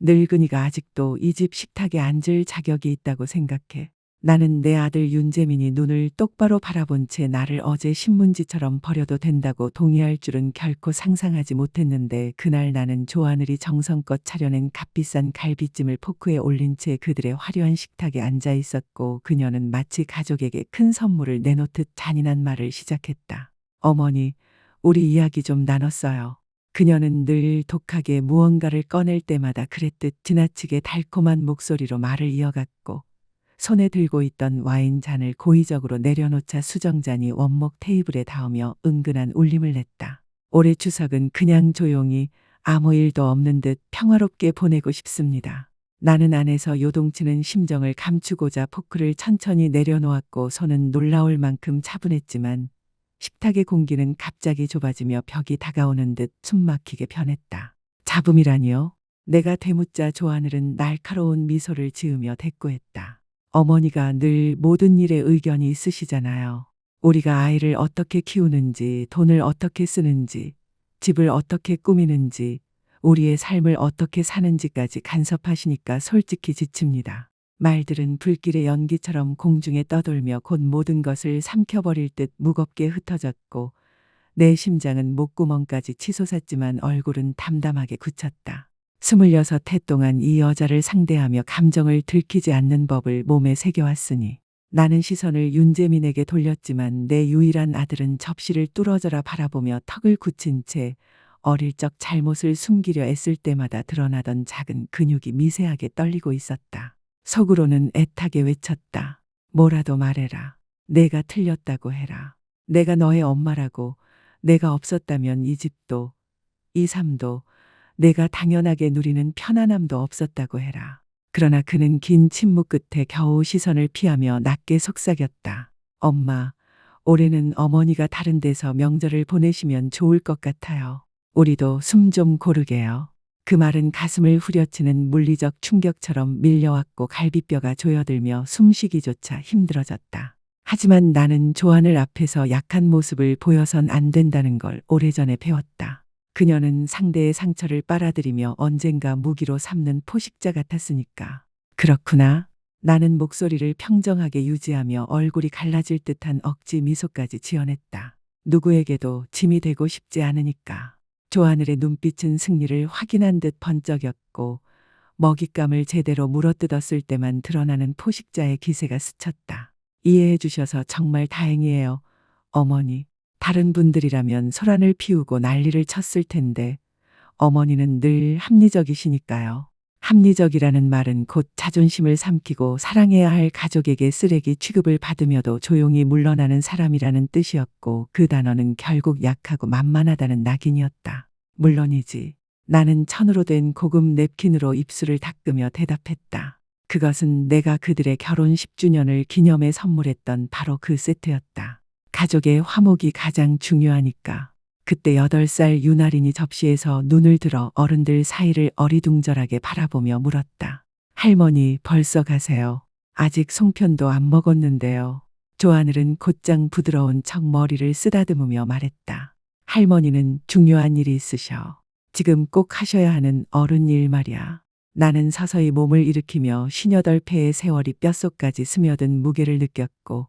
늙은이가 아직도 이 집 식탁에 앉을 자격이 있다고 생각해. 나는 내 아들 윤재민이 눈을 똑바로 바라본 채 나를 어제 신문지처럼 버려도 된다고 동의할 줄은 결코 상상하지 못했는데, 그날 나는 조하늘이 정성껏 차려낸 값비싼 갈비찜을 포크에 올린 채 그들의 화려한 식탁에 앉아 있었고, 그녀는 마치 가족에게 큰 선물을 내놓듯 잔인한 말을 시작했다. 어머니, 우리 이야기 좀 나눴어요. 그녀는 늘 독하게 무언가를 꺼낼 때마다 그랬듯 지나치게 달콤한 목소리로 말을 이어갔고, 손에 들고 있던 와인 잔을 고의적으로 내려놓자 수정잔이 원목 테이블에 닿으며 은근한 울림을 냈다. 올해 추석은 그냥 조용히 아무 일도 없는 듯 평화롭게 보내고 싶습니다. 나는 안에서 요동치는 심정을 감추고자 포크를 천천히 내려놓았고, 손은 놀라울 만큼 차분했지만 식탁의 공기는 갑자기 좁아지며 벽이 다가오는 듯 숨막히게 변했다. 잡음이라니요? 내가 되묻자 조하늘은 날카로운 미소를 지으며 대꾸했다. 어머니가 늘 모든 일에 의견이 있으시잖아요. 우리가 아이를 어떻게 키우는지, 돈을 어떻게 쓰는지, 집을 어떻게 꾸미는지, 우리의 삶을 어떻게 사는지까지 간섭하시니까 솔직히 지칩니다. 말들은 불길의 연기처럼 공중에 떠돌며 곧 모든 것을 삼켜버릴 듯 무겁게 흩어졌고, 내 심장은 목구멍까지 치솟았지만 얼굴은 담담하게 굳혔다. 26해 동안 이 여자를 상대하며 감정을 들키지 않는 법을 몸에 새겨왔으니 나는 시선을 윤재민에게 돌렸지만 내 유일한 아들은 접시를 뚫어져라 바라보며 턱을 굳힌 채 어릴 적 잘못을 숨기려 애쓸 때마다 드러나던 작은 근육이 미세하게 떨리고 있었다. 속으로는 애타게 외쳤다. 뭐라도 말해라. 내가 틀렸다고 해라. 내가 너의 엄마라고. 내가 없었다면 이 집도, 이 삶도, 내가 당연하게 누리는 편안함도 없었다고 해라. 그러나 그는 긴 침묵 끝에 겨우 시선을 피하며 낮게 속삭였다. 엄마, 올해는 어머니가 다른 데서 명절을 보내시면 좋을 것 같아요. 우리도 숨 좀 고르게요. 그 말은 가슴을 후려치는 물리적 충격처럼 밀려왔고 갈비뼈가 조여들며 숨쉬기조차 힘들어졌다. 하지만 나는 조하늘 앞에서 약한 모습을 보여선 안 된다는 걸 오래전에 배웠다. 그녀는 상대의 상처를 빨아들이며 언젠가 무기로 삼는 포식자 같았으니까. 그렇구나. 나는 목소리를 평정하게 유지하며 얼굴이 갈라질 듯한 억지 미소까지 지어냈다. 누구에게도 짐이 되고 싶지 않으니까. 조하늘의 눈빛은 승리를 확인한 듯 번쩍였고, 먹잇감을 제대로 물어뜯었을 때만 드러나는 포식자의 기세가 스쳤다. 이해해 주셔서 정말 다행이에요, 어머니. 다른 분들이라면 소란을 피우고 난리를 쳤을 텐데 어머니는 늘 합리적이시니까요. 합리적이라는 말은 곧 자존심을 삼키고 사랑해야 할 가족에게 쓰레기 취급을 받으며도 조용히 물러나는 사람이라는 뜻이었고, 그 단어는 결국 약하고 만만하다는 낙인이었다. 물론이지. 나는 천으로 된 고급 냅킨으로 입술을 닦으며 대답했다. 그것은 내가 그들의 결혼 10주년을 기념해 선물했던 바로 그 세트였다. 가족의 화목이 가장 중요하니까. 그때 8살 유나린이 접시에서 눈을 들어 어른들 사이를 어리둥절하게 바라보며 물었다. 할머니, 벌써 가세요? 아직 송편도 안 먹었는데요. 조하늘은 곧장 부드러운 척 머리를 쓰다듬으며 말했다. 할머니는 중요한 일이 있으셔. 지금 꼭 하셔야 하는 어른 일 말이야. 나는 서서히 몸을 일으키며 58회의 세월이 뼛속까지 스며든 무게를 느꼈고,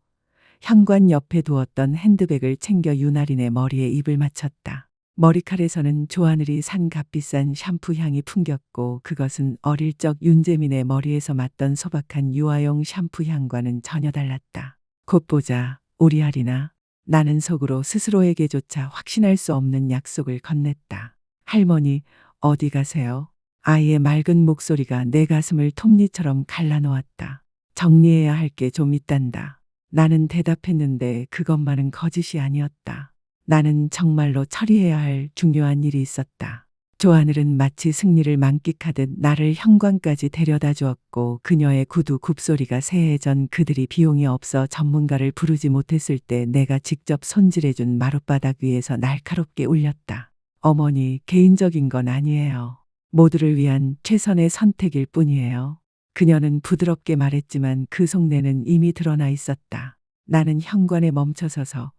현관 옆에 두었던 핸드백을 챙겨 유나린의 머리에 입을 맞췄다. 머리칼에서는 조하늘이 산 값비싼 샴푸 향이 풍겼고, 그것은 어릴 적 윤재민의 머리에서 맡던 소박한 유아용 샴푸 향과는 전혀 달랐다. 곧 보자, 우리 아리나. 나는 속으로 스스로에게조차 확신할 수 없는 약속을 건넸다. 할머니, 어디 가세요? 아이의 맑은 목소리가 내 가슴을 톱니처럼 갈라놓았다. 정리해야 할 게 좀 있단다. 나는 대답했는데 그것만은 거짓이 아니었다. 나는 정말로 처리해야 할 중요한 일이 있었다. 조하늘은 마치 승리를 만끽하듯 나를 현관까지 데려다 주었고, 그녀의 구두 굽소리가 새해전 그들이 비용이 없어 전문가를 부르지 못했을 때 내가 직접 손질해준 마룻바닥 위에서 날카롭게 울렸다. 어머니, 개인적인 건 아니에요. 모두를 위한 최선의 선택일 뿐이에요. 그녀는 부드럽게 말했지만 그 속내는 이미 드러나 있었다. 나는 현관에 멈춰서서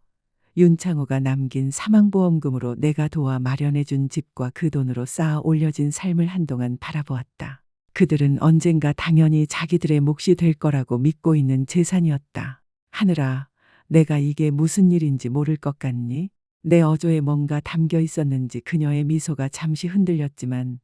윤창호가 남긴 사망보험금으로 내가 도와 마련해준 집과 그 돈으로 쌓아 올려진 삶을 한동안 바라보았다. 그들은 언젠가 당연히 자기들의 몫이 될 거라고 믿고 있는 재산이었다. 하늘아, 내가 이게 무슨 일인지 모를 것 같니? 내 어조에 뭔가 담겨 있었는지 그녀의 미소가 잠시 흔들렸지만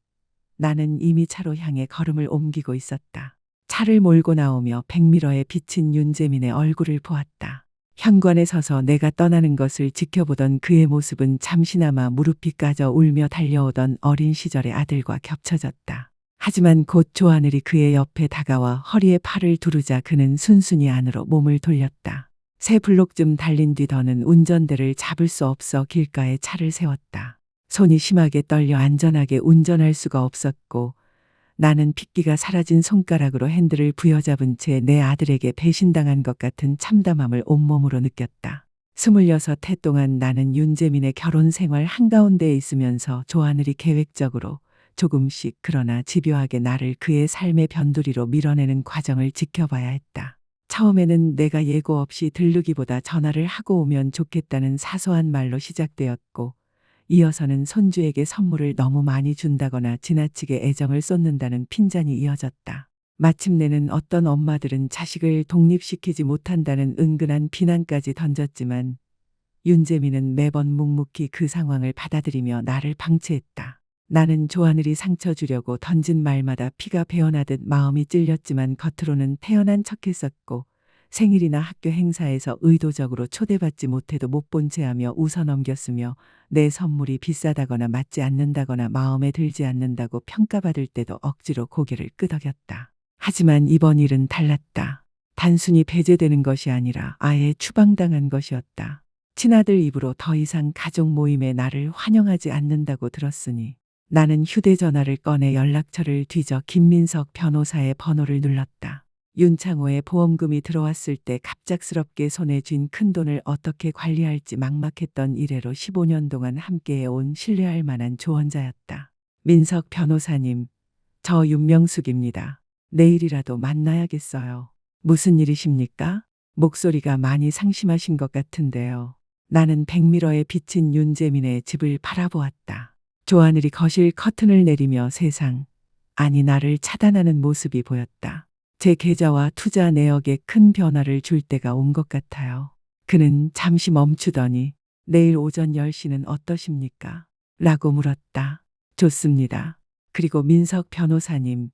나는 이미 차로 향해 걸음을 옮기고 있었다. 차를 몰고 나오며 백미러에 비친 윤재민의 얼굴을 보았다. 현관에 서서 내가 떠나는 것을 지켜보던 그의 모습은 잠시나마 무릎이 까져 울며 달려오던 어린 시절의 아들과 겹쳐졌다. 하지만 곧 조하늘이 그의 옆에 다가와 허리에 팔을 두르자 그는 순순히 안으로 몸을 돌렸다. 세 블록쯤 달린 뒤 더는 운전대를 잡을 수 없어 길가에 차를 세웠다. 손이 심하게 떨려 안전하게 운전할 수가 없었고 나는 핏기가 사라진 손가락으로 핸들을 부여잡은 채 내 아들에게 배신당한 것 같은 참담함을 온몸으로 느꼈다. 26해 동안 나는 윤재민의 결혼 생활 한가운데에 있으면서 조하늘이 계획적으로 조금씩 그러나 집요하게 나를 그의 삶의 변두리로 밀어내는 과정을 지켜봐야 했다. 처음에는 내가 예고 없이 들르기보다 전화를 하고 오면 좋겠다는 사소한 말로 시작되었고 이어서는 손주에게 선물을 너무 많이 준다거나 지나치게 애정을 쏟는다는 핀잔이 이어졌다. 마침내는 어떤 엄마들은 자식을 독립시키지 못한다는 은근한 비난까지 던졌지만 윤재민은 매번 묵묵히 그 상황을 받아들이며 나를 방치했다. 나는 조하늘이 상처 주려고 던진 말마다 피가 배어나듯 마음이 찔렸지만 겉으로는 태연한 척했었고 생일이나 학교 행사에서 의도적으로 초대받지 못해도 못 본 채하며 웃어넘겼으며 내 선물이 비싸다거나 맞지 않는다거나 마음에 들지 않는다고 평가받을 때도 억지로 고개를 끄덕였다. 하지만 이번 일은 달랐다. 단순히 배제되는 것이 아니라 아예 추방당한 것이었다. 친아들 입으로 더 이상 가족 모임에 나를 환영하지 않는다고 들었으니 나는 휴대전화를 꺼내 연락처를 뒤져 김민석 변호사의 번호를 눌렀다. 윤창호의 보험금이 들어왔을 때 갑작스럽게 손에 쥔 큰돈을 어떻게 관리할지 막막했던 이래로 15년 동안 함께해온 신뢰할 만한 조언자였다. 민석 변호사님, 저 윤명숙입니다. 내일이라도 만나야겠어요. 무슨 일이십니까? 목소리가 많이 상심하신 것 같은데요. 나는 백미러에 비친 윤재민의 집을 바라보았다. 조하늘이 거실 커튼을 내리며 세상, 아니 나를 차단하는 모습이 보였다. 제 계좌와 투자 내역에 큰 변화를 줄 때가 온 것 같아요. 그는 잠시 멈추더니 내일 오전 10시는 어떠십니까? 라고 물었다. 좋습니다. 그리고 민석 변호사님,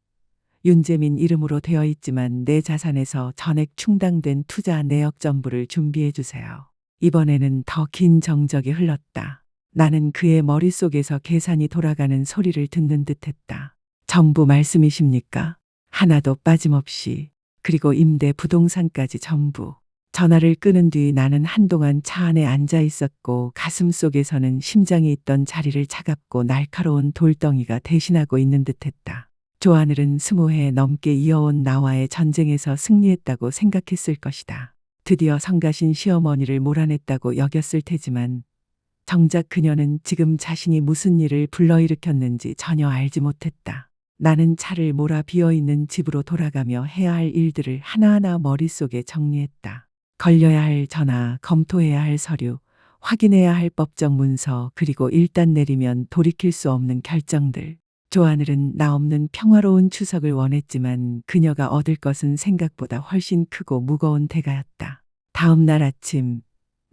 윤재민 이름으로 되어 있지만 내 자산에서 전액 충당된 투자 내역 전부를 준비해 주세요. 이번에는 더 긴 정적이 흘렀다. 나는 그의 머릿속에서 계산이 돌아가는 소리를 듣는 듯했다. 전부 말씀이십니까? 하나도 빠짐없이. 그리고 임대 부동산까지 전부. 전화를 끊은 뒤 나는 한동안 차 안에 앉아 있었고 가슴 속에서는 심장이 있던 자리를 차갑고 날카로운 돌덩이가 대신하고 있는 듯했다. 조하늘은 20해 넘게 이어온 나와의 전쟁에서 승리했다고 생각했을 것이다. 드디어 성가신 시어머니를 몰아냈다고 여겼을 테지만 정작 그녀는 지금 자신이 무슨 일을 불러일으켰는지 전혀 알지 못했다. 나는 차를 몰아 비어있는 집으로 돌아가며 해야 할 일들을 하나하나 머릿속에 정리했다. 걸려야 할 전화, 검토해야 할 서류, 확인해야 할 법적 문서, 그리고 일단 내리면 돌이킬 수 없는 결정들. 조하늘은 나 없는 평화로운 추석을 원했지만 그녀가 얻을 것은 생각보다 훨씬 크고 무거운 대가였다. 다음 날 아침,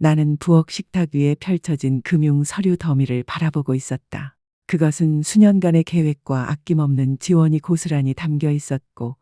나는 부엌 식탁 위에 펼쳐진 금융 서류 더미를 바라보고 있었다. 그것은 수년간의 계획과 아낌없는 지원이 고스란히 담겨 있었고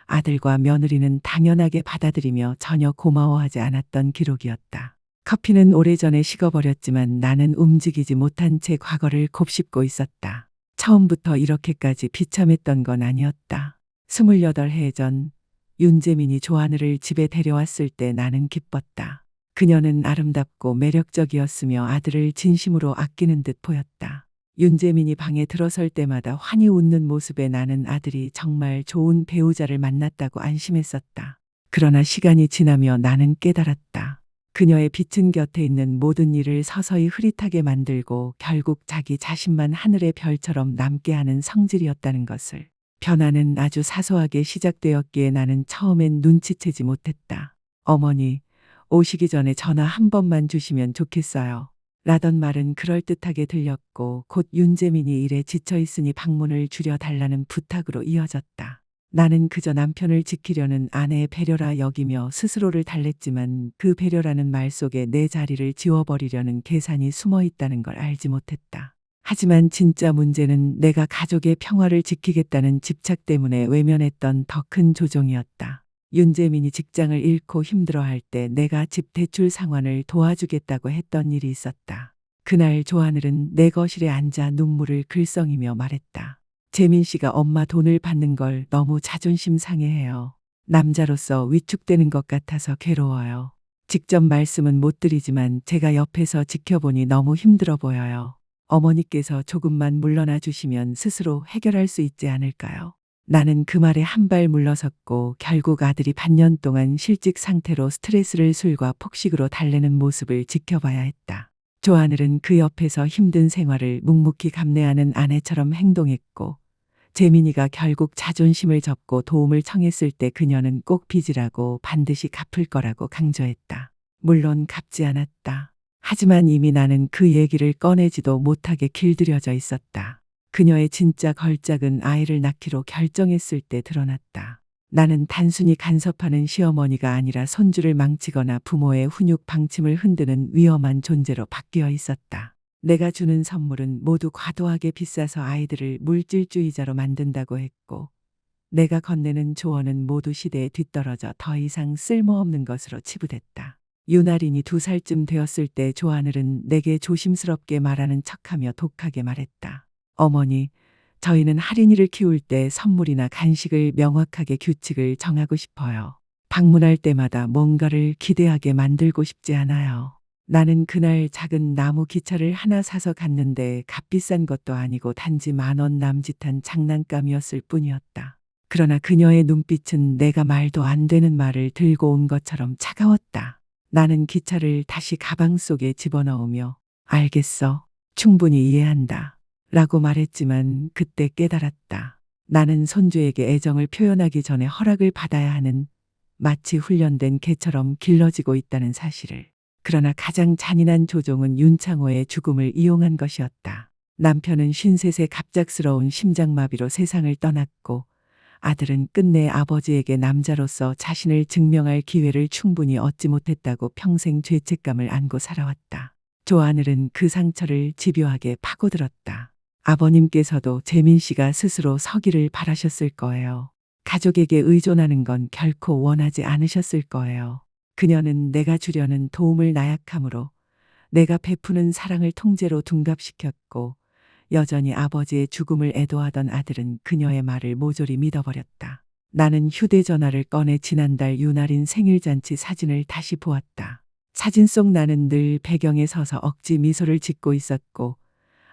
아들과 며느리는 당연하게 받아들이며 전혀 고마워하지 않았던 기록이었다. 커피는 오래전에 식어버렸지만 나는 움직이지 못한 채 과거를 곱씹고 있었다. 처음부터 이렇게까지 비참했던 건 아니었다. 28해 전 윤재민이 조하늘을 집에 데려왔을 때 나는 기뻤다. 그녀는 아름답고 매력적이었으며 아들을 진심으로 아끼는 듯 보였다. 윤재민이 방에 들어설 때마다 환히 웃는 모습에 나는 아들이 정말 좋은 배우자를 만났다고 안심했었다. 그러나 시간이 지나며 나는 깨달았다. 그녀의 빛은 곁에 있는 모든 일을 서서히 흐릿하게 만들고 결국 자기 자신만 하늘의 별처럼 남게 하는 성질이었다는 것을. 변화는 아주 사소하게 시작되었기에 나는 처음엔 눈치채지 못했다. 어머니, 오시기 전에 전화 한 번만 주시면 좋겠어요. 라던 말은 그럴듯하게 들렸고 곧 윤재민이 일에 지쳐 있으니 방문을 줄여달라는 부탁으로 이어졌다. 나는 그저 남편을 지키려는 아내의 배려라 여기며 스스로를 달랬지만 그 배려라는 말 속에 내 자리를 지워버리려는 계산이 숨어 있다는 걸 알지 못했다. 하지만 진짜 문제는 내가 가족의 평화를 지키겠다는 집착 때문에 외면했던 더 큰 조종이었다. 윤재민이 직장을 잃고 힘들어할 때 내가 집 대출 상환을 도와주겠다고 했던 일이 있었다. 그날 조하늘은 내 거실에 앉아 눈물을 글썽이며 말했다. 재민 씨가 엄마 돈을 받는 걸 너무 자존심 상해해요. 남자로서 위축되는 것 같아서 괴로워요. 직접 말씀은 못 드리지만 제가 옆에서 지켜보니 너무 힘들어 보여요. 어머니께서 조금만 물러나 주시면 스스로 해결할 수 있지 않을까요? 나는 그 말에 한 발 물러섰고 결국 아들이 반년 동안 실직 상태로 스트레스를 술과 폭식으로 달래는 모습을 지켜봐야 했다. 조하늘은 그 옆에서 힘든 생활을 묵묵히 감내하는 아내처럼 행동했고 재민이가 결국 자존심을 접고 도움을 청했을 때 그녀는 꼭 빚이라고 반드시 갚을 거라고 강조했다. 물론 갚지 않았다. 하지만 이미 나는 그 얘기를 꺼내지도 못하게 길들여져 있었다. 그녀의 진짜 걸작은 아이를 낳기로 결정했을 때 드러났다. 나는 단순히 간섭하는 시어머니가 아니라 손주를 망치거나 부모의 훈육 방침을 흔드는 위험한 존재로 바뀌어 있었다. 내가 주는 선물은 모두 과도하게 비싸서 아이들을 물질주의자로 만든다고 했고 내가 건네는 조언은 모두 시대에 뒤떨어져 더 이상 쓸모없는 것으로 치부됐다. 유나린이 2살쯤 되었을 때 조하늘은 내게 조심스럽게 말하는 척하며 독하게 말했다. 어머니, 저희는 할인이를 키울 때 선물이나 간식을 명확하게 규칙을 정하고 싶어요. 방문할 때마다 뭔가를 기대하게 만들고 싶지 않아요. 나는 그날 작은 나무 기차를 하나 사서 갔는데 값비싼 것도 아니고 단지 10,000원 남짓한 장난감이었을 뿐이었다. 그러나 그녀의 눈빛은 내가 말도 안 되는 말을 들고 온 것처럼 차가웠다. 나는 기차를 다시 가방 속에 집어넣으며 알겠어. 충분히 이해한다. 라고 말했지만 그때 깨달았다. 나는 손주에게 애정을 표현하기 전에 허락을 받아야 하는 마치 훈련된 개처럼 길러지고 있다는 사실을. 그러나 가장 잔인한 조종은 윤창호의 죽음을 이용한 것이었다. 남편은 53세 갑작스러운 심장마비로 세상을 떠났고 아들은 끝내 아버지에게 남자로서 자신을 증명할 기회를 충분히 얻지 못했다고 평생 죄책감을 안고 살아왔다. 조하늘은 그 상처를 집요하게 파고들었다. 아버님께서도 재민 씨가 스스로 서기를 바라셨을 거예요. 가족에게 의존하는 건 결코 원하지 않으셨을 거예요. 그녀는 내가 주려는 도움을 나약함으로 내가 베푸는 사랑을 통째로 둔갑시켰고 여전히 아버지의 죽음을 애도하던 아들은 그녀의 말을 모조리 믿어버렸다. 나는 휴대전화를 꺼내 지난달 유나린 생일잔치 사진을 다시 보았다. 사진 속 나는 늘 배경에 서서 억지 미소를 짓고 있었고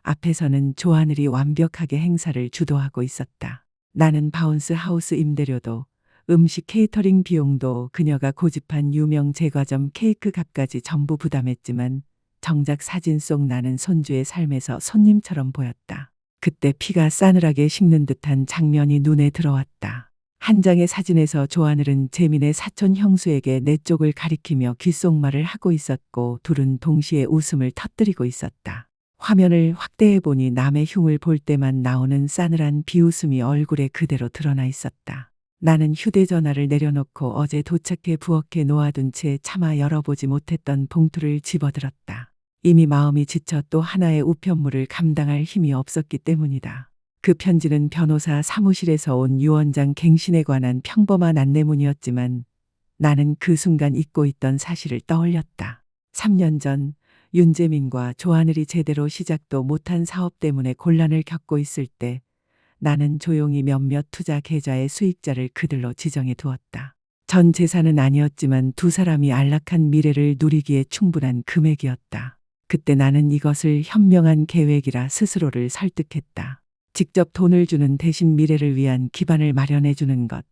앞에서는 조하늘이 완벽하게 행사를 주도하고 있었다. 나는 바운스 하우스 임대료도 음식 케이터링 비용도 그녀가 고집한 유명 제과점 케이크 값까지 전부 부담했지만 정작 사진 속 나는 손주의 삶에서 손님처럼 보였다. 그때 피가 싸늘하게 식는 듯한 장면이 눈에 들어왔다. 한 장의 사진에서 조하늘은 재민의 사촌 형수에게 내 쪽을 가리키며 귓속말을 하고 있었고 둘은 동시에 웃음을 터뜨리고 있었다. 화면을 확대해 보니 남의 흉을 볼 때만 나오는 싸늘한 비웃음이 얼굴에 그대로 드러나 있었다. 나는 휴대전화를 내려놓고 어제 도착해 부엌에 놓아둔 채 차마 열어보지 못했던 봉투를 집어들었다. 이미 마음이 지쳐 또 하나의 우편물을 감당할 힘이 없었기 때문이다. 그 편지는 변호사 사무실에서 온 유원장 갱신에 관한 평범한 안내문이었지만 나는 그 순간 잊고 있던 사실을 떠올렸다. 3년 전 윤재민과 조하늘이 제대로 시작도 못한 사업 때문에 곤란을 겪고 있을 때 나는 조용히 몇몇 투자 계좌의 수익자를 그들로 지정해 두었다. 전 재산은 아니었지만 두 사람이 안락한 미래를 누리기에 충분한 금액이었다. 그때 나는 이것을 현명한 계획이라 스스로를 설득했다. 직접 돈을 주는 대신 미래를 위한 기반을 마련해 주는 것,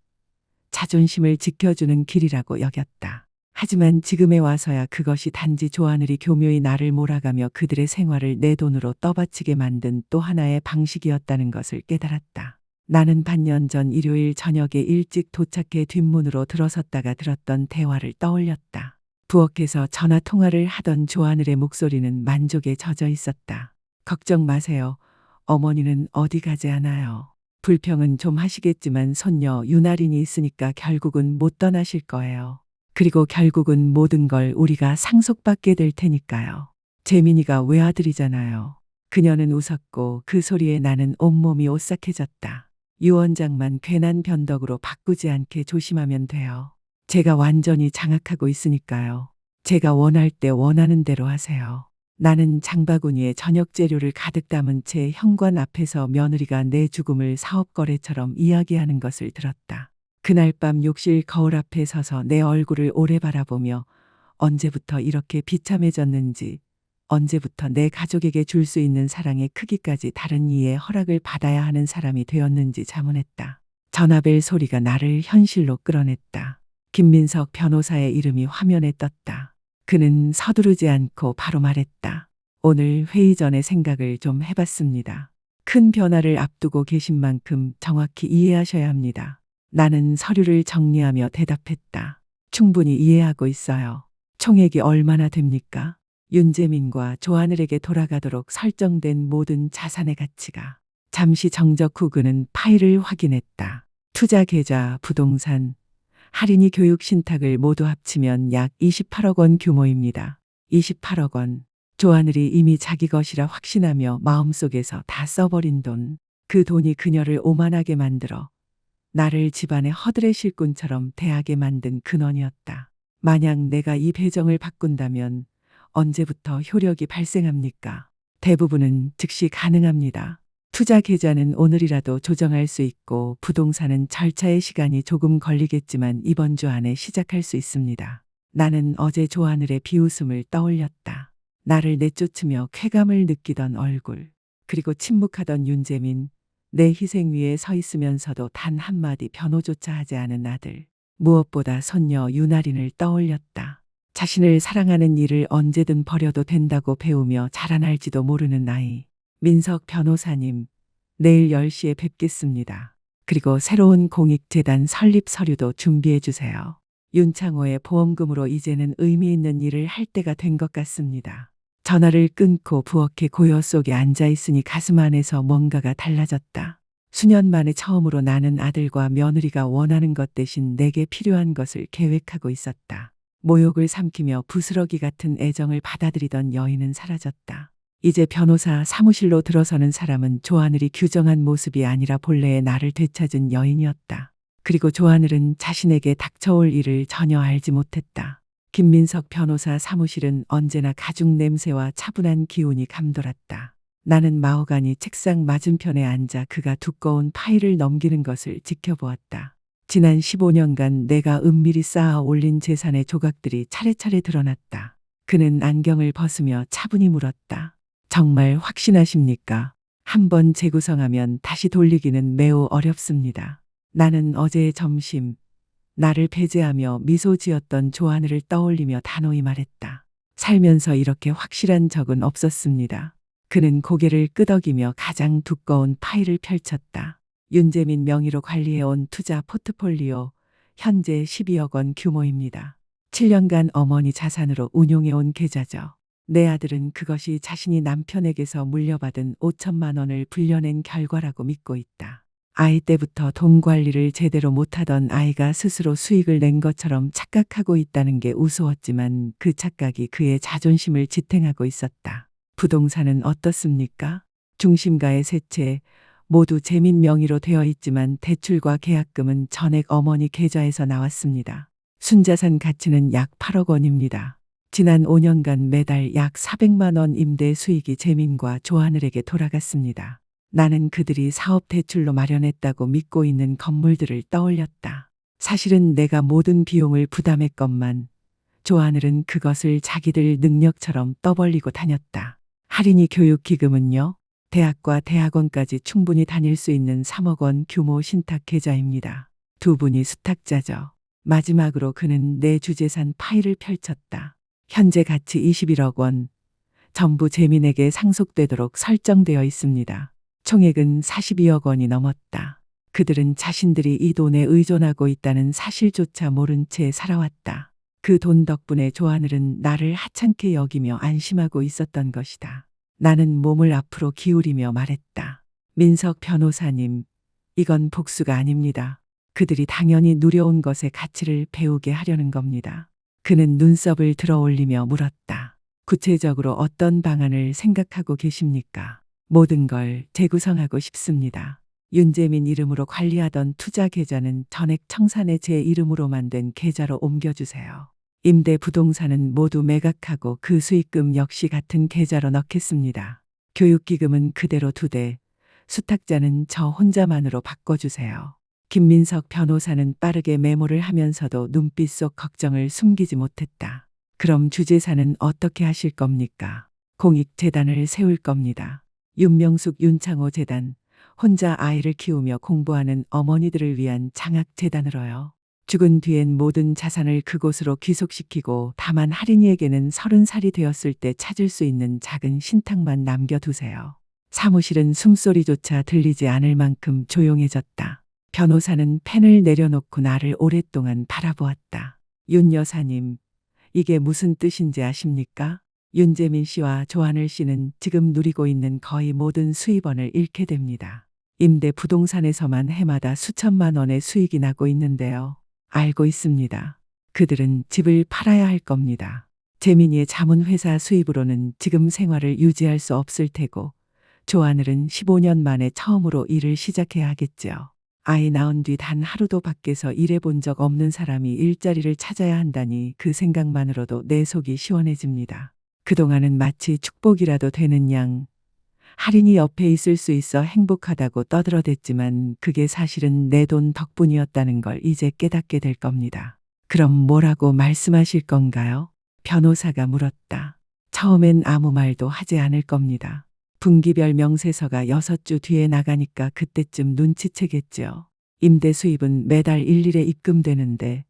자존심을 지켜주는 길이라고 여겼다. 하지만 지금에 와서야 그것이 단지 조하늘이 교묘히 나를 몰아가며 그들의 생활을 내 돈으로 떠받치게 만든 또 하나의 방식이었다는 것을 깨달았다. 나는 반년 전 일요일 저녁에 일찍 도착해 뒷문으로 들어섰다가 들었던 대화를 떠올렸다. 부엌에서 전화 통화를 하던 조하늘의 목소리는 만족에 젖어 있었다. 걱정 마세요. 어머니는 어디 가지 않아요. 불평은 좀 하시겠지만 손녀 유나린이 있으니까 결국은 못 떠나실 거예요. 그리고 결국은 모든 걸 우리가 상속받게 될 테니까요. 재민이가 외아들이잖아요. 그녀는 웃었고 그 소리에 나는 온몸이 오싹해졌다. 유 원장만 괜한 변덕으로 바꾸지 않게 조심하면 돼요. 제가 완전히 장악하고 있으니까요. 제가 원할 때 원하는 대로 하세요. 나는 장바구니에 저녁 재료를 가득 담은 채 현관 앞에서 며느리가 내 죽음을 사업거래처럼 이야기하는 것을 들었다. 그날 밤 욕실 거울 앞에 서서 내 얼굴을 오래 바라보며 언제부터 이렇게 비참해졌는지, 언제부터 내 가족에게 줄 수 있는 사랑의 크기까지 다른 이의 허락을 받아야 하는 사람이 되었는지 자문했다. 전화벨 소리가 나를 현실로 끌어냈다. 김민석 변호사의 이름이 화면에 떴다. 그는 서두르지 않고 바로 말했다. 오늘 회의 전에 생각을 좀 해봤습니다. 큰 변화를 앞두고 계신 만큼 정확히 이해하셔야 합니다. 나는 서류를 정리하며 대답했다. 충분히 이해하고 있어요. 총액이 얼마나 됩니까? 윤재민과 조하늘에게 돌아가도록 설정된 모든 자산의 가치가. 잠시 정적 후 그는 파일을 확인했다. 투자 계좌, 부동산, 할인이 교육 신탁을 모두 합치면 약 28억 원 규모입니다. 28억 원. 조하늘이 이미 자기 것이라 확신하며 마음속에서 다 써버린 돈. 그 돈이 그녀를 오만하게 만들어 나를 집안의 허드렛 일꾼처럼 대하게 만든 근원이었다. 만약 내가 이 배정을 바꾼다면 언제부터 효력이 발생합니까? 대부분은 즉시 가능합니다. 투자 계좌는 오늘이라도 조정할 수 있고 부동산은 절차의 시간이 조금 걸리겠지만 이번 주 안에 시작할 수 있습니다. 나는 어제 조하늘의 비웃음을 떠올렸다. 나를 내쫓으며 쾌감을 느끼던 얼굴. 그리고 침묵하던 윤재민. 내 희생 위에 서 있으면서도 단 한마디 변호조차 하지 않은 아들. 무엇보다 손녀 유나린을 떠올렸다. 자신을 사랑하는 일을 언제든 버려도 된다고 배우며 자라날지도 모르는 아이. 민석 변호사님, 내일 10시에 뵙겠습니다. 그리고 새로운 공익재단 설립 서류도 준비해 주세요. 윤창호의 보험금으로 이제는 의미 있는 일을 할 때가 된 것 같습니다. 전화를 끊고 부엌의 고요 속에 앉아 있으니 가슴 안에서 뭔가가 달라졌다. 수년 만에 처음으로 나는 아들과 며느리가 원하는 것 대신 내게 필요한 것을 계획하고 있었다. 모욕을 삼키며 부스러기 같은 애정을 받아들이던 여인은 사라졌다. 이제 변호사 사무실로 들어서는 사람은 조하늘이 규정한 모습이 아니라 본래의 나를 되찾은 여인이었다. 그리고 조하늘은 자신에게 닥쳐올 일을 전혀 알지 못했다. 김민석 변호사 사무실은 언제나 가죽 냄새와 차분한 기운이 감돌았다. 나는 마호가니 책상 맞은편에 앉아 그가 두꺼운 파일을 넘기는 것을 지켜보았다. 지난 15년간 내가 은밀히 쌓아 올린 재산의 조각들이 차례차례 드러났다. 그는 안경을 벗으며 차분히 물었다. 정말 확신하십니까? 한번 재구성하면 다시 돌리기는 매우 어렵습니다. 나는 어제의 점심, 나를 배제하며 미소 지었던 조하늘을 떠올리며 단호히 말했다. 살면서 이렇게 확실한 적은 없었습니다. 그는 고개를 끄덕이며 가장 두꺼운 파일을 펼쳤다. 윤재민 명의로 관리해온 투자 포트폴리오, 현재 12억 원 규모입니다. 7년간 어머니 자산으로 운용해온 계좌죠. 내 아들은 그것이 자신이 남편에게서 물려받은 5천만 원을 불려낸 결과라고 믿고 있다. 아이 때부터 돈 관리를 제대로 못하던 아이가 스스로 수익을 낸 것처럼 착각하고 있다는 게 우스웠지만 그 착각이 그의 자존심을 지탱하고 있었다. 부동산은 어떻습니까? 중심가의 세 채 모두 재민 명의로 되어 있지만 대출과 계약금은 전액 어머니 계좌에서 나왔습니다. 순자산 가치는 약 8억 원입니다. 지난 5년간 매달 약 400만 원 임대 수익이 재민과 조하늘에게 돌아갔습니다. 나는 그들이 사업 대출로 마련했다고 믿고 있는 건물들을 떠올렸다. 사실은 내가 모든 비용을 부담했건만 조하늘은 그것을 자기들 능력처럼 떠벌리고 다녔다. 할인이 교육기금은요? 대학과 대학원까지 충분히 다닐 수 있는 3억 원 규모 신탁 계좌입니다. 두 분이 수탁자죠. 마지막으로 그는 내 주재산 파일을 펼쳤다. 현재 가치 21억 원, 전부 재민에게 상속되도록 설정되어 있습니다. 총액은 42억 원이 넘었다. 그들은 자신들이 이 돈에 의존하고 있다는 사실조차 모른 채 살아왔다. 그 돈 덕분에 조하늘은 나를 하찮게 여기며 안심하고 있었던 것이다. 나는 몸을 앞으로 기울이며 말했다. 민석 변호사님, 이건 복수가 아닙니다. 그들이 당연히 누려온 것의 가치를 배우게 하려는 겁니다. 그는 눈썹을 들어 올리며 물었다. 구체적으로 어떤 방안을 생각하고 계십니까? 모든 걸 재구성하고 싶습니다. 윤재민 이름으로 관리하던 투자 계좌는 전액 청산해 제 이름으로만 된 계좌로 옮겨주세요. 임대 부동산은 모두 매각하고 그 수익금 역시 같은 계좌로 넣겠습니다. 교육기금은 그대로 두되 수탁자는 저 혼자만으로 바꿔주세요. 김민석 변호사는 빠르게 메모를 하면서도 눈빛 속 걱정을 숨기지 못했다. 그럼 주재산은 어떻게 하실 겁니까? 공익재단을 세울 겁니다. 윤명숙 윤창호 재단, 혼자 아이를 키우며 공부하는 어머니들을 위한 장학재단으로요. 죽은 뒤엔 모든 자산을 그곳으로 귀속시키고 다만 할인이에게는 30살이 되었을 때 찾을 수 있는 작은 신탁만 남겨두세요. 사무실은 숨소리조차 들리지 않을 만큼 조용해졌다. 변호사는 펜을 내려놓고 나를 오랫동안 바라보았다. 윤 여사님, 이게 무슨 뜻인지 아십니까? 윤재민 씨와 조하늘 씨는 지금 누리고 있는 거의 모든 수입원을 잃게 됩니다. 임대 부동산에서만 해마다 수천만 원의 수익이 나고 있는데요. 알고 있습니다. 그들은 집을 팔아야 할 겁니다. 재민이의 자문회사 수입으로는 지금 생활을 유지할 수 없을 테고 조하늘은 15년 만에 처음으로 일을 시작해야 하겠죠. 아이 낳은 뒤 단 하루도 밖에서 일해본 적 없는 사람이 일자리를 찾아야 한다니 그 생각만으로도 내 속이 시원해집니다. 그동안은 마치 축복이라도 되는 양 할인이 옆에 있을 수 있어 행복하다고 떠들어댔지만 그게 사실은 내 돈 덕분이었다는 걸 이제 깨닫게 될 겁니다. 그럼 뭐라고 말씀하실 건가요? 변호사가 물었다. 처음엔 아무 말도 하지 않을 겁니다. 분기별 명세서가 6주 뒤에 나가니까 그때쯤 눈치채겠죠. 임대 수입은 매달 일일에 입금되는데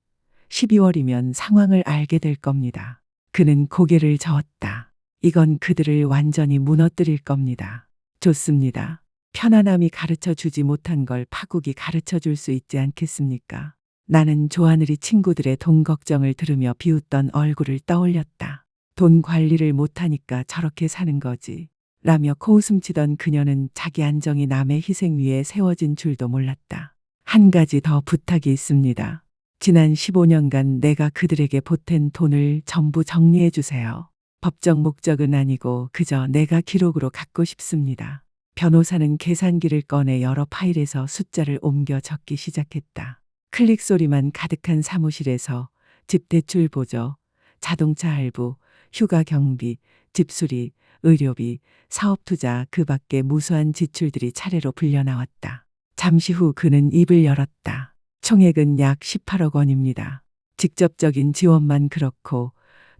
12월이면 상황을 알게 될 겁니다. 그는 고개를 저었다. 이건 그들을 완전히 무너뜨릴 겁니다. 좋습니다. 편안함이 가르쳐 주지 못한 걸 파국이 가르쳐 줄 수 있지 않겠습니까? 나는 조하늘이 친구들의 돈 걱정을 들으며 비웃던 얼굴을 떠올렸다. 돈 관리를 못하니까 저렇게 사는 거지. 라며 코웃음치던 그녀는 자기 안정이 남의 희생 위에 세워진 줄도 몰랐다. 한 가지 더 부탁이 있습니다. 지난 15년간 내가 그들에게 보탠 돈을 전부 정리해 주세요. 법적 목적은 아니고 그저 내가 기록으로 갖고 싶습니다. 변호사는 계산기를 꺼내 여러 파일에서 숫자를 옮겨 적기 시작했다. 클릭 소리만 가득한 사무실에서 집 대출 보조, 자동차 할부, 휴가 경비, 집수리, 의료비, 사업 투자 그 밖에 무수한 지출들이 차례로 불려 나왔다. 잠시 후 그는 입을 열었다. 총액은 약 18억 원입니다. 직접적인 지원만 그렇고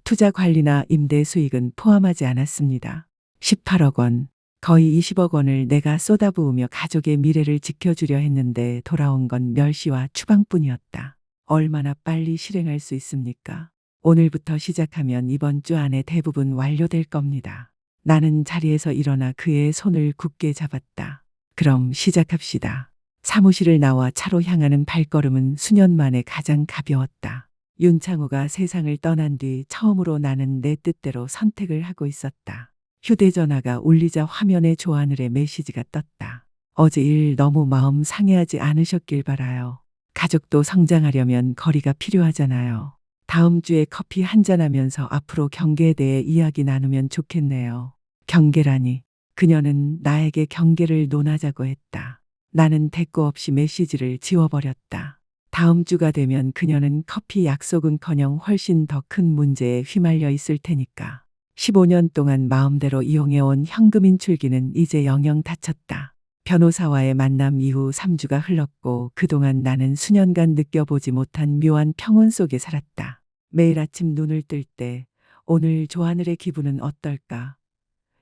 투자 관리나 임대 수익은 포함하지 않았습니다. 18억 원, 거의 20억 원을 내가 쏟아부으며 가족의 미래를 지켜주려 했는데 돌아온 건 멸시와 추방뿐이었다. 얼마나 빨리 실행할 수 있습니까? 오늘부터 시작하면 이번 주 안에 대부분 완료될 겁니다. 나는 자리에서 일어나 그의 손을 굳게 잡았다. 그럼 시작합시다. 사무실을 나와 차로 향하는 발걸음은 수년 만에 가장 가벼웠다. 윤창호가 세상을 떠난 뒤 처음으로 나는 내 뜻대로 선택을 하고 있었다. 휴대전화가 울리자 화면에 조하늘의 메시지가 떴다. 어제 일 너무 마음 상해하지 않으셨길 바라요. 가족도 성장하려면 거리가 필요하잖아요. 다음 주에 커피 한잔하면서 앞으로 경계에 대해 이야기 나누면 좋겠네요. 경계라니. 그녀는 나에게 경계를 논하자고 했다. 나는 대꾸 없이 메시지를 지워버렸다. 다음 주가 되면 그녀는 커피 약속은커녕 훨씬 더 큰 문제에 휘말려 있을 테니까. 15년 동안 마음대로 이용해온 현금 인출기는 이제 영영 닫혔다. 변호사와의 만남 이후 3주가 흘렀고 그동안 나는 수년간 느껴보지 못한 묘한 평온 속에 살았다. 매일 아침 눈을 뜰 때 오늘 조하늘의 기분은 어떨까?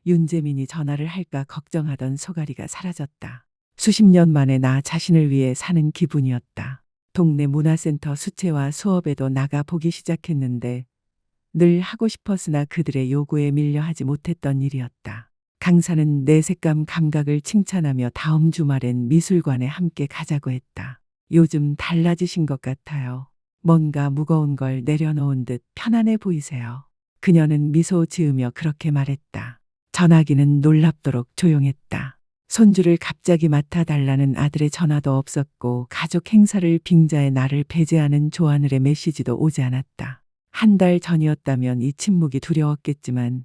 윤재민이 전화를 할까 걱정하던 소가리가 사라졌다. 수십 년 만에 나 자신을 위해 사는 기분이었다. 동네 문화센터 수채화 수업에도 나가 보기 시작했는데 늘 하고 싶었으나 그들의 요구에 밀려 하지 못했던 일이었다. 강사는 내 색감 감각을 칭찬하며 다음 주말엔 미술관에 함께 가자고 했다. 요즘 달라지신 것 같아요. 뭔가 무거운 걸 내려놓은 듯 편안해 보이세요. 그녀는 미소 지으며 그렇게 말했다. 전화기는 놀랍도록 조용했다. 손주를 갑자기 맡아달라는 아들의 전화도 없었고 가족 행사를 빙자해 나를 배제하는 조하늘의 메시지도 오지 않았다. 한 달 전이었다면 이 침묵이 두려웠겠지만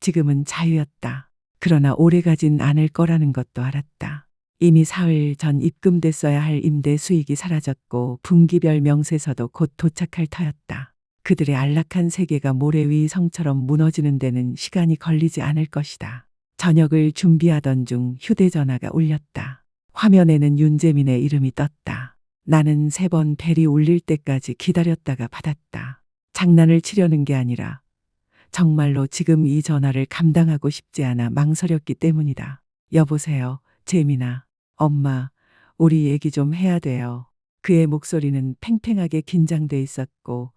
지금은 자유였다. 그러나 오래가진 않을 거라는 것도 알았다. 이미 사흘 전 입금됐어야 할 임대 수익이 사라졌고 분기별 명세서도 곧 도착할 터였다. 그들의 안락한 세계가 모래 위 성처럼 무너지는 데는 시간이 걸리지 않을 것이다. 저녁을 준비하던 중 휴대전화가 울렸다. 화면에는 윤재민의 이름이 떴다. 나는 3번 벨이 울릴 때까지 기다렸다가 받았다. 장난을 치려는 게 아니라 정말로 지금 이 전화를 감당하고 싶지 않아 망설였기 때문이다. 여보세요, 재민아. 엄마, 우리 얘기 좀 해야 돼요. 그의 목소리는 팽팽하게 긴장돼 있었고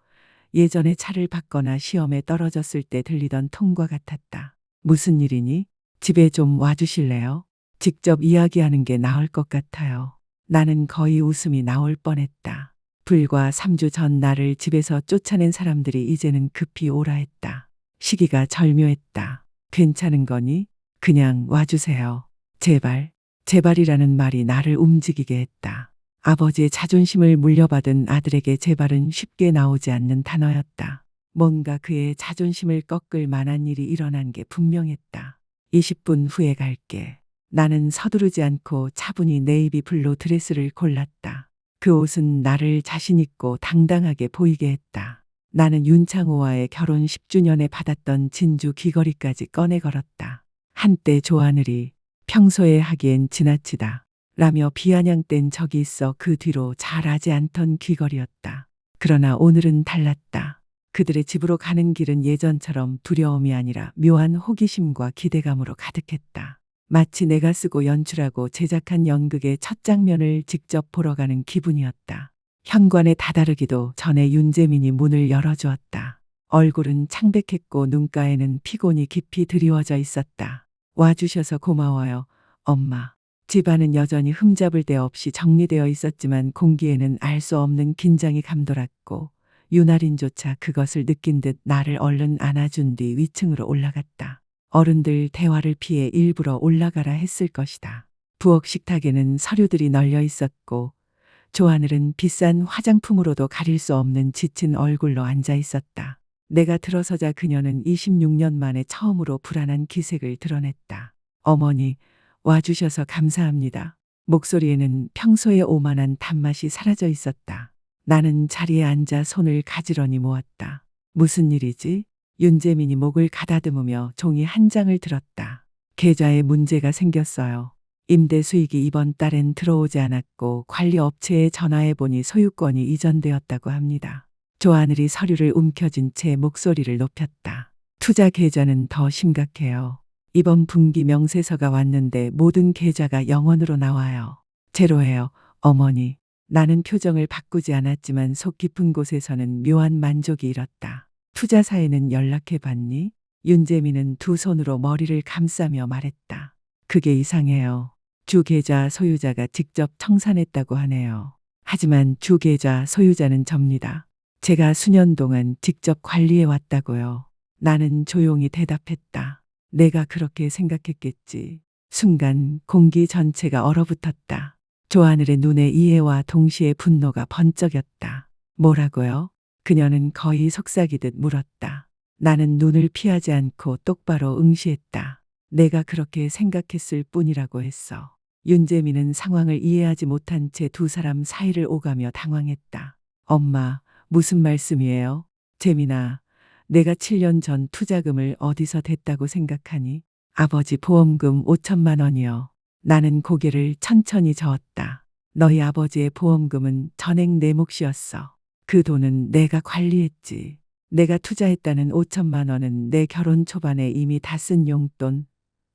예전에 차를 받거나 시험에 떨어졌을 때 들리던 톤과 같았다. 무슨 일이니? 집에 좀 와주실래요? 직접 이야기하는 게 나을 것 같아요. 나는 거의 웃음이 나올 뻔했다. 불과 3주 전 나를 집에서 쫓아낸 사람들이 이제는 급히 오라 했다. 시기가 절묘했다. 괜찮은 거니? 그냥 와주세요. 제발. 제발이라는 말이 나를 움직이게 했다. 아버지의 자존심을 물려받은 아들에게 제발은 쉽게 나오지 않는 단어였다. 뭔가 그의 자존심을 꺾을 만한 일이 일어난 게 분명했다. 20분 후에 갈게. 나는 서두르지 않고 차분히 네이비 블루 드레스를 골랐다. 그 옷은 나를 자신있고 당당하게 보이게 했다. 나는 윤창호와의 결혼 10주년에 받았던 진주 귀걸이까지 꺼내 걸었다. 한때 조하늘이 평소에 하기엔 지나치다 라며 비아냥댄 적이 있어 그 뒤로 잘하지 않던 귀걸이였다. 그러나 오늘은 달랐다. 그들의 집으로 가는 길은 예전처럼 두려움이 아니라 묘한 호기심과 기대감으로 가득했다. 마치 내가 쓰고 연출하고 제작한 연극의 첫 장면을 직접 보러 가는 기분이었다. 현관에 다다르기도 전에 윤재민이 문을 열어주었다. 얼굴은 창백했고 눈가에는 피곤이 깊이 드리워져 있었다. 와주셔서 고마워요, 엄마. 집안은 여전히 흠잡을 데 없이 정리되어 있었지만 공기에는 알 수 없는 긴장이 감돌았고 윤아린조차 그것을 느낀 듯 나를 얼른 안아준 뒤 위층으로 올라갔다. 어른들 대화를 피해 일부러 올라가라 했을 것이다. 부엌 식탁에는 서류들이 널려 있었고 조하늘은 비싼 화장품으로도 가릴 수 없는 지친 얼굴로 앉아 있었다. 내가 들어서자 그녀는 26년 만에 처음으로 불안한 기색을 드러냈다. 어머니, 와주셔서 감사합니다. 목소리에는 평소의 오만한 단맛이 사라져 있었다. 나는 자리에 앉아 손을 가지런히 모았다. 무슨 일이지? 윤재민이 목을 가다듬으며 종이 한 장을 들었다. 계좌에 문제가 생겼어요. 임대 수익이 이번 달엔 들어오지 않았고 관리업체에 전화해보니 소유권이 이전되었다고 합니다. 조하늘이 서류를 움켜쥔 채 목소리를 높였다. 투자 계좌는 더 심각해요. 이번 분기 명세서가 왔는데 모든 계좌가 0원으로 나와요. 제로예요, 어머니. 나는 표정을 바꾸지 않았지만 속 깊은 곳에서는 묘한 만족이 일었다. 투자사에는 연락해봤니? 윤재민은 두 손으로 머리를 감싸며 말했다. 그게 이상해요. 주 계좌 소유자가 직접 청산했다고 하네요. 하지만 주 계좌 소유자는 접니다. 제가 수년 동안 직접 관리해 왔다고요. 나는 조용히 대답했다. 내가 그렇게 생각했겠지. 순간 공기 전체가 얼어붙었다. 조하늘의 눈에 이해와 동시에 분노가 번쩍였다. 뭐라고요? 그녀는 거의 속삭이듯 물었다. 나는 눈을 피하지 않고 똑바로 응시했다. 내가 그렇게 생각했을 뿐이라고 했어. 윤재민은 상황을 이해하지 못한 채 두 사람 사이를 오가며 당황했다. 엄마, 무슨 말씀이에요? 재민아, 내가 7년 전 투자금을 어디서 댔다고 생각하니? 아버지 보험금 5천만 원이요. 나는 고개를 천천히 저었다. 너희 아버지의 보험금은 전액 내 몫이었어. 그 돈은 내가 관리했지. 내가 투자했다는 5천만 원은 내 결혼 초반에 이미 다 쓴 용돈,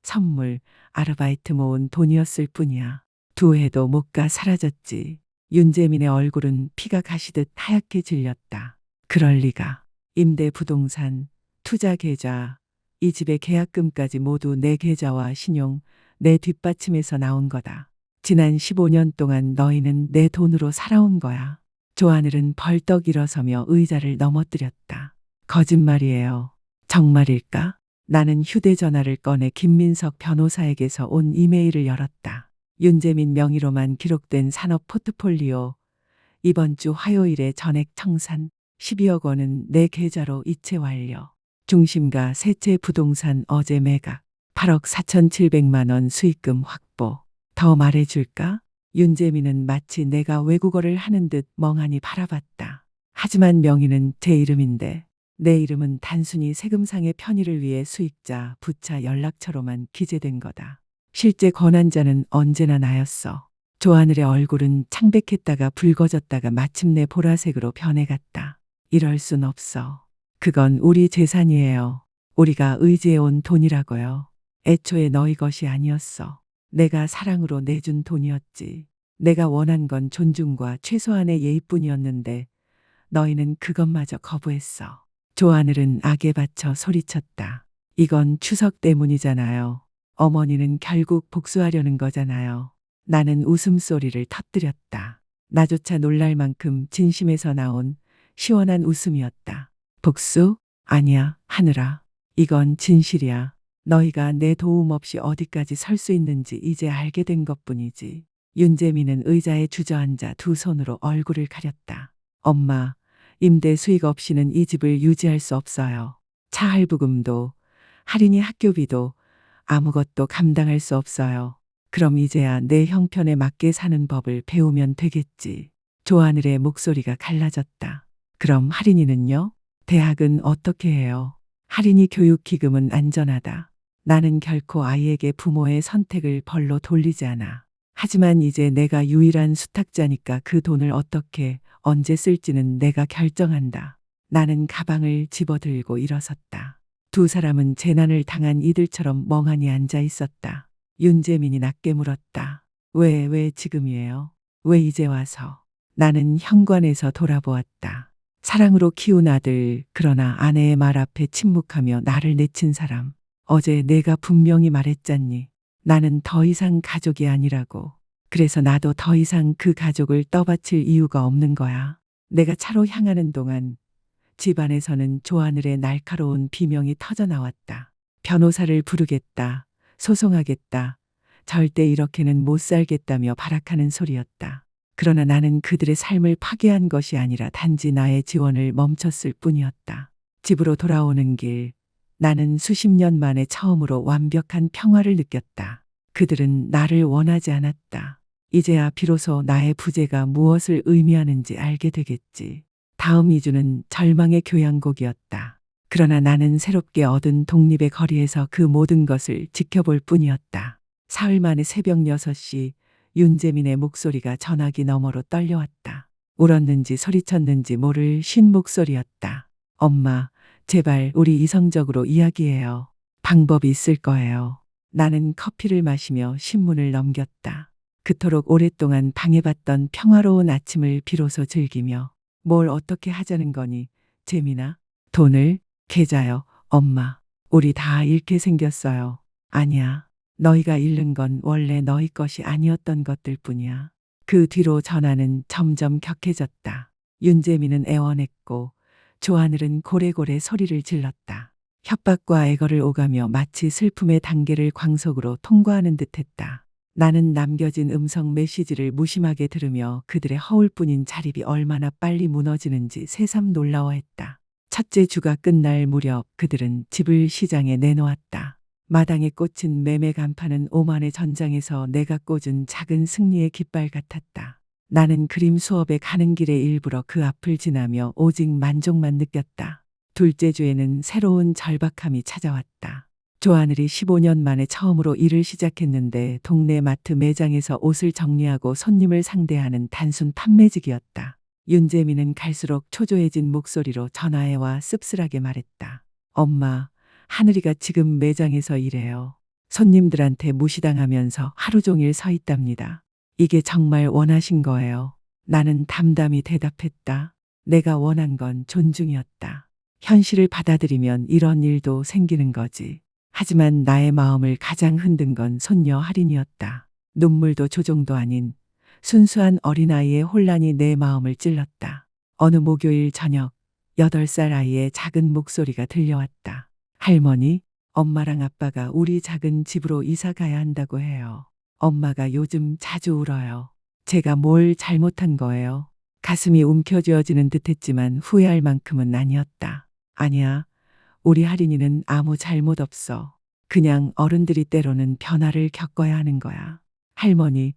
선물, 아르바이트 모은 돈이었을 뿐이야. 두 해도 못 가 사라졌지. 윤재민의 얼굴은 피가 가시듯 하얗게 질렸다. 그럴 리가. 임대 부동산, 투자 계좌, 이 집의 계약금까지 모두 내 계좌와 신용, 내 뒷받침에서 나온 거다. 지난 15년 동안 너희는 내 돈으로 살아온 거야. 조하늘은 벌떡 일어서며 의자를 넘어뜨렸다. 거짓말이에요. 정말일까? 나는 휴대전화를 꺼내 김민석 변호사에게서 온 이메일을 열었다. 윤재민 명의로만 기록된 산업 포트폴리오. 이번 주 화요일에 전액 청산. 12억 원은 내 계좌로 이체 완료. 중심가 세채 부동산 어제 매각. 8억 4,700만 원 수익금 확보. 더 말해줄까? 윤재민은 마치 내가 외국어를 하는 듯 멍하니 바라봤다. 하지만 명의는 제 이름인데 내 이름은 단순히 세금상의 편의를 위해 수익자, 부차 연락처로만 기재된 거다. 실제 권한자는 언제나 나였어. 조하늘의 얼굴은 창백했다가 붉어졌다가 마침내 보라색으로 변해갔다. 이럴 순 없어. 그건 우리 재산이에요. 우리가 의지해온 돈이라고요. 애초에 너희 것이 아니었어. 내가 사랑으로 내준 돈이었지. 내가 원한 건 존중과 최소한의 예의뿐이었는데 너희는 그것마저 거부했어. 조하늘은 악에 받쳐 소리쳤다. 이건 추석 때문이잖아요. 어머니는 결국 복수하려는 거잖아요. 나는 웃음소리를 터뜨렸다. 나조차 놀랄 만큼 진심에서 나온 시원한 웃음이었다. 복수? 아니야, 하늘아. 이건 진실이야. 너희가 내 도움 없이 어디까지 설 수 있는지 이제 알게 된 것뿐이지. 윤재민은 의자에 주저앉아 두 손으로 얼굴을 가렸다. 엄마, 임대 수익 없이는 이 집을 유지할 수 없어요. 차 할부금도, 할인이 학교비도 아무것도 감당할 수 없어요. 그럼 이제야 내 형편에 맞게 사는 법을 배우면 되겠지. 조하늘의 목소리가 갈라졌다. 그럼 할인이는요? 대학은 어떻게 해요? 할인이 교육기금은 안전하다. 나는 결코 아이에게 부모의 선택을 벌로 돌리지 않아. 하지만 이제 내가 유일한 수탁자니까 그 돈을 어떻게, 언제 쓸지는 내가 결정한다. 나는 가방을 집어들고 일어섰다. 두 사람은 재난을 당한 이들처럼 멍하니 앉아 있었다. 윤재민이 낮게 물었다. 왜 지금이에요? 왜 이제 와서? 나는 현관에서 돌아보았다. 사랑으로 키운 아들, 그러나 아내의 말 앞에 침묵하며 나를 내친 사람. 어제 내가 분명히 말했잖니. 나는 더 이상 가족이 아니라고. 그래서 나도 더 이상 그 가족을 떠받칠 이유가 없는 거야. 내가 차로 향하는 동안 집안에서는 조하늘의 날카로운 비명이 터져나왔다. 변호사를 부르겠다. 소송하겠다. 절대 이렇게는 못 살겠다며 발악하는 소리였다. 그러나 나는 그들의 삶을 파괴한 것이 아니라 단지 나의 지원을 멈췄을 뿐이었다. 집으로 돌아오는 길, 나는 수십 년 만에 처음으로 완벽한 평화를 느꼈다. 그들은 나를 원하지 않았다. 이제야 비로소 나의 부재가 무엇을 의미하는지 알게 되겠지. 다음 2주는 절망의 교향곡이었다. 그러나 나는 새롭게 얻은 독립의 거리에서 그 모든 것을 지켜볼 뿐이었다. 사흘 만에 새벽 6시 윤재민의 목소리가 전화기 너머로 떨려왔다. 울었는지 소리쳤는지 모를 쉰 목소리였다. 엄마, 제발 우리 이성적으로 이야기해요. 방법이 있을 거예요. 나는 커피를 마시며 신문을 넘겼다. 그토록 오랫동안 방해받던 평화로운 아침을 비로소 즐기며 뭘 어떻게 하자는 거니, 재민아? 돈을? 계좌요, 엄마. 우리 다 잃게 생겼어요. 아니야. 너희가 잃는 건 원래 너희 것이 아니었던 것들 뿐이야. 그 뒤로 전화는 점점 격해졌다. 윤재민은 애원했고 조하늘은 고래고래 소리를 질렀다. 협박과 애걸을 오가며 마치 슬픔의 단계를 광속으로 통과하는 듯했다. 나는 남겨진 음성 메시지를 무심하게 들으며 그들의 허울뿐인 자립이 얼마나 빨리 무너지는지 새삼 놀라워했다. 첫째 주가 끝날 무렵 그들은 집을 시장에 내놓았다. 마당에 꽂힌 매매 간판은 오만의 전장에서 내가 꽂은 작은 승리의 깃발 같았다. 나는 그림 수업에 가는 길에 일부러 그 앞을 지나며 오직 만족만 느꼈다. 둘째 주에는 새로운 절박함이 찾아왔다. 조하늘이 15년 만에 처음으로 일을 시작했는데 동네 마트 매장에서 옷을 정리하고 손님을 상대하는 단순 판매직이었다. 윤재민은 갈수록 초조해진 목소리로 전화해 와 씁쓸하게 말했다. 엄마, 하늘이가 지금 매장에서 일해요. 손님들한테 무시당하면서 하루 종일 서 있답니다. 이게 정말 원하신 거예요? 나는 담담히 대답했다. 내가 원한 건 존중이었다. 현실을 받아들이면 이런 일도 생기는 거지. 하지만 나의 마음을 가장 흔든 건 손녀 할인이었다. 눈물도 조종도 아닌 순수한 어린아이의 혼란이 내 마음을 찔렀다. 어느 목요일 저녁 8살 아이의 작은 목소리가 들려왔다. 할머니, 엄마랑 아빠가 우리 작은 집으로 이사 가야 한다고 해요. 엄마가 요즘 자주 울어요. 제가 뭘 잘못한 거예요? 가슴이 움켜쥐어지는 듯했지만 후회할 만큼은 아니었다. 아니야, 우리 할인이는 아무 잘못 없어. 그냥 어른들이 때로는 변화를 겪어야 하는 거야. 할머니,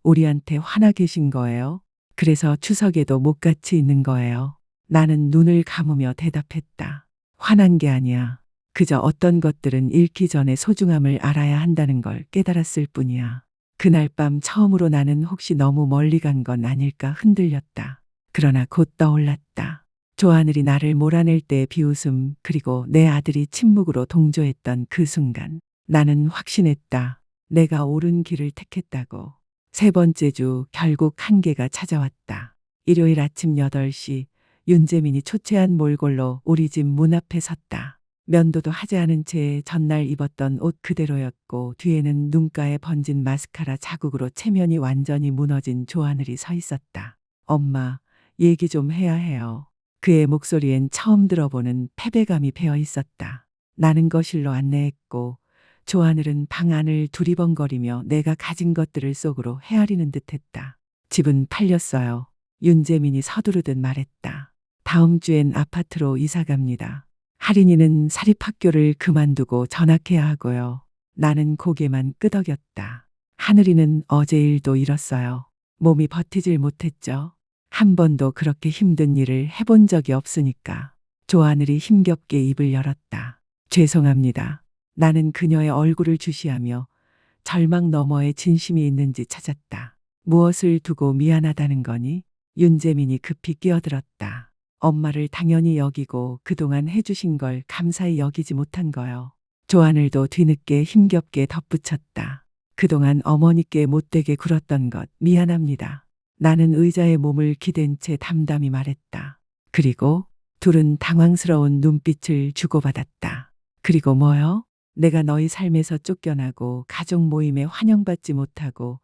우리한테 화나 계신 거예요? 그래서 추석에도 못 같이 있는 거예요. 나는 눈을 감으며 대답했다. 화난 게 아니야. 그저 어떤 것들은 잃기 전에 소중함을 알아야 한다는 걸 깨달았을 뿐이야. 그날 밤 처음으로 나는 혹시 너무 멀리 간 건 아닐까 흔들렸다. 그러나 곧 떠올랐다. 조하늘이 나를 몰아낼 때의 비웃음, 그리고 내 아들이 침묵으로 동조했던 그 순간 나는 확신했다. 내가 옳은 길을 택했다고. 세 번째 주 결국 한계가 찾아왔다. 일요일 아침 8시 윤재민이 초췌한 몰골로 우리 집 문 앞에 섰다. 면도도 하지 않은 채 전날 입었던 옷 그대로였고 뒤에는 눈가에 번진 마스카라 자국으로 체면이 완전히 무너진 조하늘이 서 있었다. 엄마, 얘기 좀 해야 해요. 그의 목소리엔 처음 들어보는 패배감이 배어 있었다. 나는 거실로 안내했고 조하늘은 방 안을 두리번거리며 내가 가진 것들을 속으로 헤아리는 듯했다. 집은 팔렸어요. 윤재민이 서두르듯 말했다. 다음 주엔 아파트로 이사 갑니다. 할인이는 사립학교를 그만두고 전학해야 하고요. 나는 고개만 끄덕였다. 하늘이는 어제 일도 잃었어요. 몸이 버티질 못했죠. 한 번도 그렇게 힘든 일을 해본 적이 없으니까. 조하늘이 힘겹게 입을 열었다. 죄송합니다. 나는 그녀의 얼굴을 주시하며 절망 너머에 진심이 있는지 찾았다. 무엇을 두고 미안하다는 거니? 윤재민이 급히 끼어들었다. 엄마를 당연히 여기고 그동안 해주신 걸 감사히 여기지 못한 거요. 조하늘도 뒤늦게 힘겹게 덧붙였다. 그동안 어머니께 못되게 굴었던 것 미안합니다. 나는 의자에 몸을 기댄 채 담담히 말했다. 그리고 둘은 당황스러운 눈빛을 주고받았다. 그리고 뭐요? 내가 너희 삶에서 쫓겨나고 가족 모임에 환영받지 못하고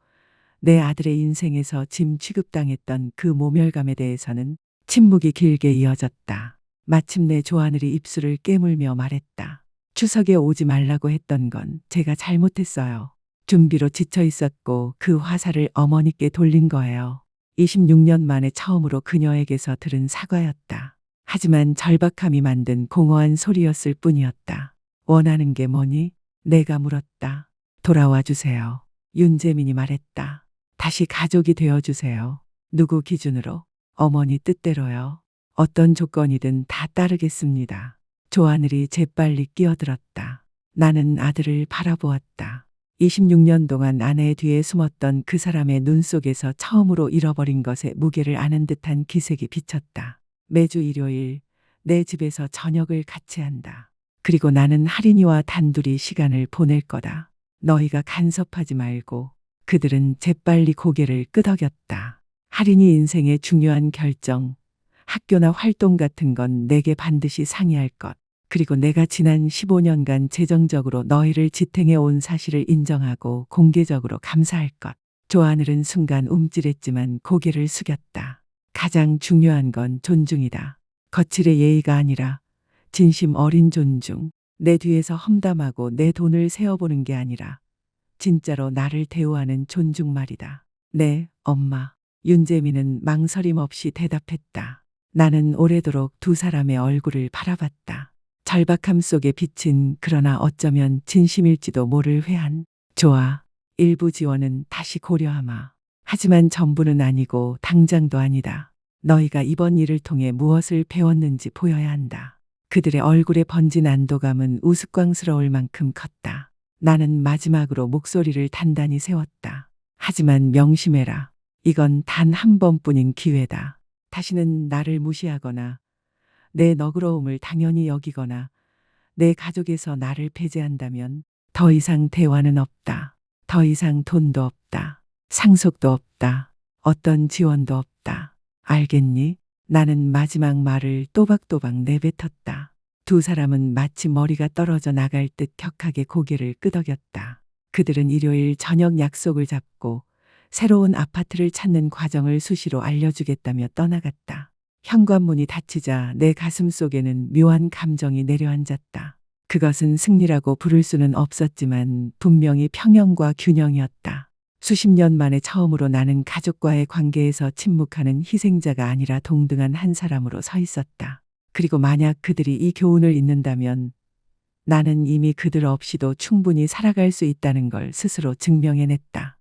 내 아들의 인생에서 짐 취급당했던 그 모멸감에 대해서는 침묵이 길게 이어졌다. 마침내 조하늘이 입술을 깨물며 말했다. 추석에 오지 말라고 했던 건 제가 잘못했어요. 준비로 지쳐 있었고 그 화살을 어머니께 돌린 거예요. 26년 만에 처음으로 그녀에게서 들은 사과였다. 하지만 절박함이 만든 공허한 소리였을 뿐이었다. 원하는 게 뭐니? 내가 물었다. 돌아와 주세요. 윤재민이 말했다. 다시 가족이 되어주세요. 누구 기준으로? 어머니 뜻대로요. 어떤 조건이든 다 따르겠습니다. 조하늘이 재빨리 끼어들었다. 나는 아들을 바라보았다. 26년 동안 아내의 뒤에 숨었던 그 사람의 눈 속에서 처음으로 잃어버린 것의 무게를 아는 듯한 기색이 비쳤다. 매주 일요일 내 집에서 저녁을 같이 한다. 그리고 나는 할인이와 단둘이 시간을 보낼 거다. 너희가 간섭하지 말고. 그들은 재빨리 고개를 끄덕였다. 할인이 인생의 중요한 결정, 학교나 활동 같은 건 내게 반드시 상의할 것. 그리고 내가 지난 15년간 재정적으로 너희를 지탱해 온 사실을 인정하고 공개적으로 감사할 것. 조하늘은 순간 움찔했지만 고개를 숙였다. 가장 중요한 건 존중이다. 거칠의 예의가 아니라 진심 어린 존중. 내 뒤에서 험담하고 내 돈을 세어보는 게 아니라 진짜로 나를 대우하는 존중 말이다. 네, 엄마. 윤재민은 망설임 없이 대답했다. 나는 오래도록 두 사람의 얼굴을 바라봤다. 절박함 속에 비친 그러나 어쩌면 진심일지도 모를 회한. 좋아. 일부 지원은 다시 고려하마. 하지만 전부는 아니고 당장도 아니다. 너희가 이번 일을 통해 무엇을 배웠는지 보여야 한다. 그들의 얼굴에 번진 안도감은 우스꽝스러울 만큼 컸다. 나는 마지막으로 목소리를 단단히 세웠다. 하지만 명심해라. 이건 단 한 번뿐인 기회다. 다시는 나를 무시하거나 내 너그러움을 당연히 여기거나 내 가족에서 나를 배제한다면 더 이상 대화는 없다. 더 이상 돈도 없다. 상속도 없다. 어떤 지원도 없다. 알겠니? 나는 마지막 말을 또박또박 내뱉었다. 두 사람은 마치 머리가 떨어져 나갈 듯 격하게 고개를 끄덕였다. 그들은 일요일 저녁 약속을 잡고 새로운 아파트를 찾는 과정을 수시로 알려주겠다며 떠나갔다. 현관문이 닫히자 내 가슴 속에는 묘한 감정이 내려앉았다. 그것은 승리라고 부를 수는 없었지만 분명히 평형과 균형이었다. 수십 년 만에 처음으로 나는 가족과의 관계에서 침묵하는 희생자가 아니라 동등한 한 사람으로 서 있었다. 그리고 만약 그들이 이 교훈을 잊는다면 나는 이미 그들 없이도 충분히 살아갈 수 있다는 걸 스스로 증명해냈다.